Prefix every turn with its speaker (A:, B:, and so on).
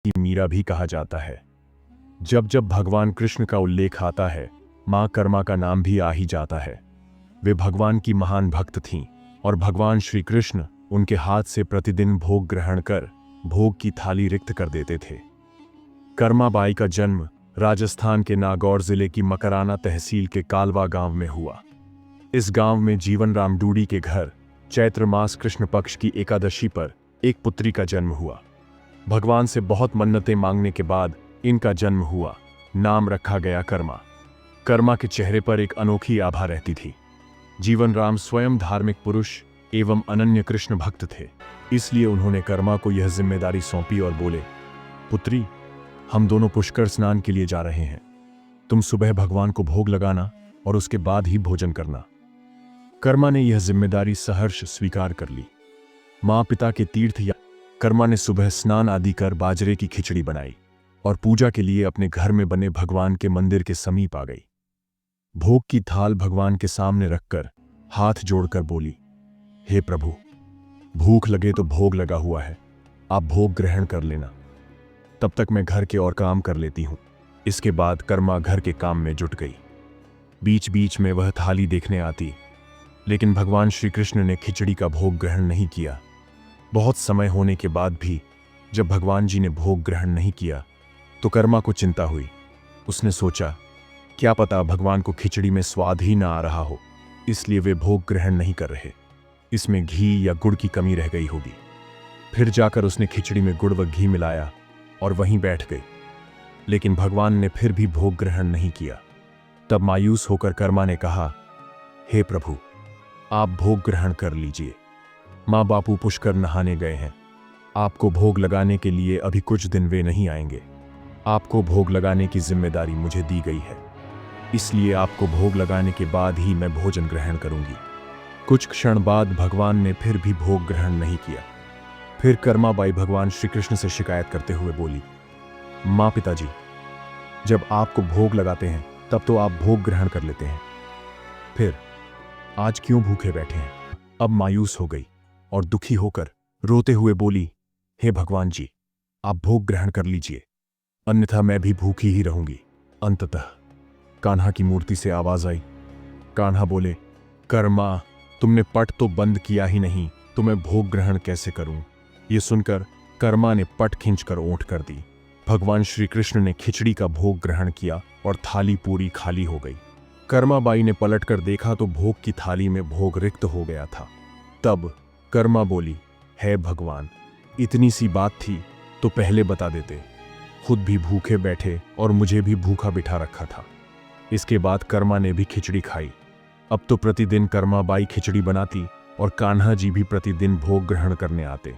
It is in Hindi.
A: मीरा भी कहा जाता है। जब जब भगवान कृष्ण का उल्लेख आता है, मां कर्मा का नाम भी आ ही जाता है। वे भगवान की महान भक्त थीं और भगवान श्री कृष्ण उनके हाथ से प्रतिदिन भोग ग्रहण कर भोग की थाली रिक्त कर देते थे। कर्मा बाई का जन्म राजस्थान के नागौर जिले की मकराना तहसील के कालवा गांव में हुआ। इस गांव में जीवन राम डूडी के घर चैत्र मास कृष्ण पक्ष की एकादशी पर एक पुत्री का जन्म हुआ। भगवान से बहुत मन्नतें मांगने के बाद इनका जन्म हुआ। नाम रखा गया कर्मा। कर्मा के चेहरे पर एक अनोखी आभा रहती थी। जीवन राम स्वयं धार्मिक पुरुष एवं अनन्य कृष्ण भक्त थे, इसलिए उन्होंने कर्मा को यह जिम्मेदारी सौंपी और बोले, पुत्री, हम दोनों पुष्कर स्नान के लिए जा रहे हैं। तुम सुबह भगवान को भोग लगाना और उसके बाद ही भोजन करना। कर्मा ने यह जिम्मेदारी सहर्ष स्वीकार कर ली। मां पिता के तीर्थ या कर्मा ने सुबह स्नान आदि कर बाजरे की खिचड़ी बनाई और पूजा के लिए अपने घर में बने भगवान के मंदिर के समीप आ गई। भोग की थाल भगवान के सामने रखकर हाथ जोड़कर बोली, हे प्रभु, भूख लगे तो भोग लगा हुआ है, आप भोग ग्रहण कर लेना। तब तक मैं घर के और काम कर लेती हूं। इसके बाद कर्मा घर के काम में जुट गई। बीच बीच में वह थाली देखने आती, लेकिन भगवान श्री कृष्ण ने खिचड़ी का भोग ग्रहण नहीं किया। बहुत समय होने के बाद भी जब भगवान जी ने भोग ग्रहण नहीं किया तो कर्मा को चिंता हुई। उसने सोचा, क्या पता भगवान को खिचड़ी में स्वाद ही ना आ रहा हो, इसलिए वे भोग ग्रहण नहीं कर रहे। इसमें घी या गुड़ की कमी रह गई होगी। फिर जाकर उसने खिचड़ी में गुड़ व घी मिलाया और वहीं बैठ गई, लेकिन भगवान ने फिर भी भोग ग्रहण नहीं किया। तब मायूस होकर कर्मा ने कहा, हे प्रभु, आप भोग ग्रहण कर लीजिए। माँ बापू पुष्कर नहाने गए हैं। आपको भोग लगाने के लिए अभी कुछ दिन वे नहीं आएंगे। आपको भोग लगाने की जिम्मेदारी मुझे दी गई है, इसलिए आपको भोग लगाने के बाद ही मैं भोजन ग्रहण करूंगी। कुछ क्षण बाद भगवान ने फिर भी भोग ग्रहण नहीं किया। फिर कर्मा बाई भगवान श्री कृष्ण से शिकायत करते हुए बोली, माँ पिताजी, जब आपको भोग लगाते हैं तब तो आप भोग ग्रहण कर लेते हैं, फिर आज क्यों भूखे बैठे हैं? अब मायूस हो गई और दुखी होकर रोते हुए बोली, हे भगवान जी, आप भोग ग्रहण कर लीजिए, अन्यथा मैं भी भूखी ही रहूंगी। अंततः कान्हा की मूर्ति से आवाज आई। कान्हा बोले, कर्मा, तुमने पट तो बंद किया ही नहीं, तो मैं भोग ग्रहण कैसे करूं? ये सुनकर कर्मा ने पट खींचकर ओंठ कर दी। भगवान श्री कृष्ण ने खिचड़ी का भोग ग्रहण किया और थाली पूरी खाली हो गई। कर्मा बाई ने पलटकर देखा तो भोग की थाली में भोग रिक्त हो गया था। तब कर्मा बोली, हे भगवान, इतनी सी बात थी तो पहले बता देते। खुद भी भूखे बैठे और मुझे भी भूखा बिठा रखा था। इसके बाद कर्मा ने भी खिचड़ी खाई। अब तो प्रतिदिन कर्मा बाई खिचड़ी बनाती और कान्हा जी भी प्रतिदिन भोग ग्रहण करने आते।